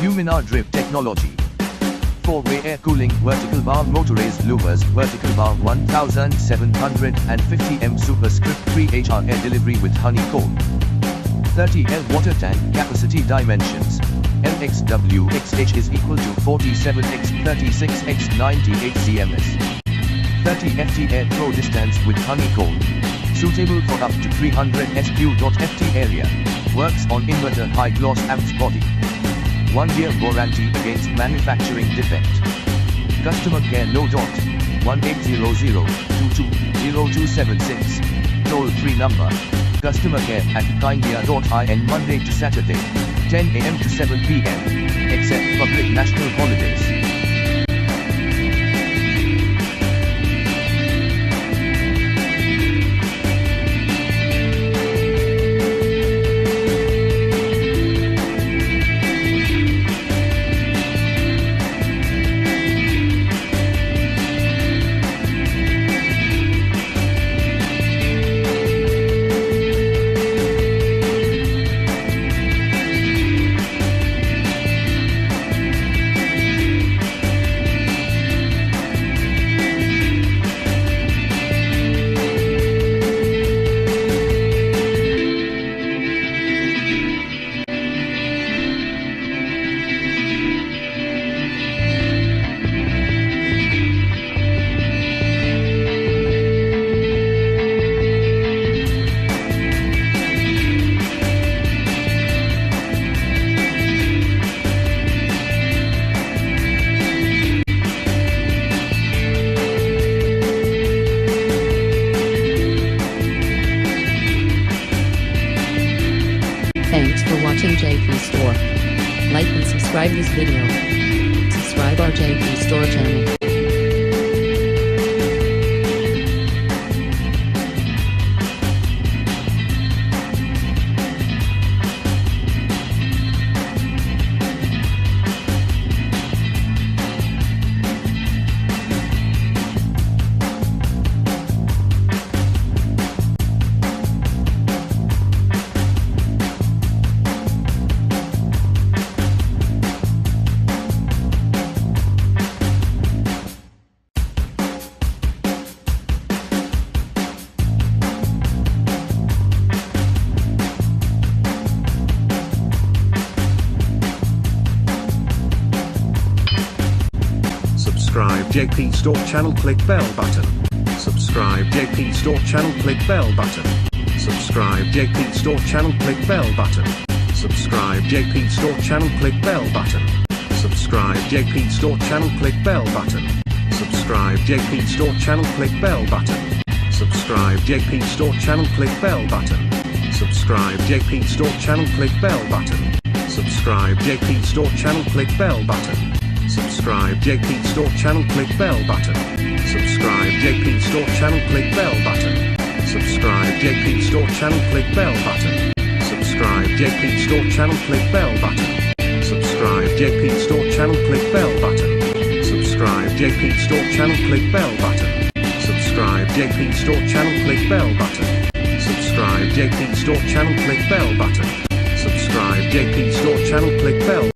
LUMINAR drip technology. 4-way air cooling vertical bar motorized Louvers vertical bar 1750 m Sq.Ft HR air delivery with honeycomb. 30L water tank capacity dimensions. LXWXH is equal to 47x36x98 cms. 30 ft air throw distance with honeycomb. Suitable for up to 300 Sq.Ft area. Works on inverter high gloss amps body. 1 year warranty against manufacturing defect. Customer care no dot 1800220276. Toll free number. Customer care at kindia.in Monday to Saturday, 10 AM to 7 PM, except public national holidays. Thanks for watching JP Store. Like and subscribe this video. Subscribe our JP Store channel. Subscribe JP Store channel, click bell button. Subscribe JP Store channel, click bell button. Subscribe JP Store channel, click bell button. Subscribe JP Store channel, click bell button. Subscribe JP Store channel, click bell button. Subscribe JP Store channel, click bell button. Subscribe JP Store channel, click bell button. Subscribe JP Store channel, click bell button. Subscribe JP Store channel, click bell button. Subscribe JP Store channel, click bell button. Subscribe JP Store channel, click bell button. Subscribe JP Store channel, click bell button. Subscribe JP Store channel, click bell button. Subscribe JP Store channel, click bell button. Subscribe JP Store channel, click bell button. Subscribe JP Store channel, click bell button. Subscribe JP Store channel, click bell button. Subscribe JP Store channel, click bell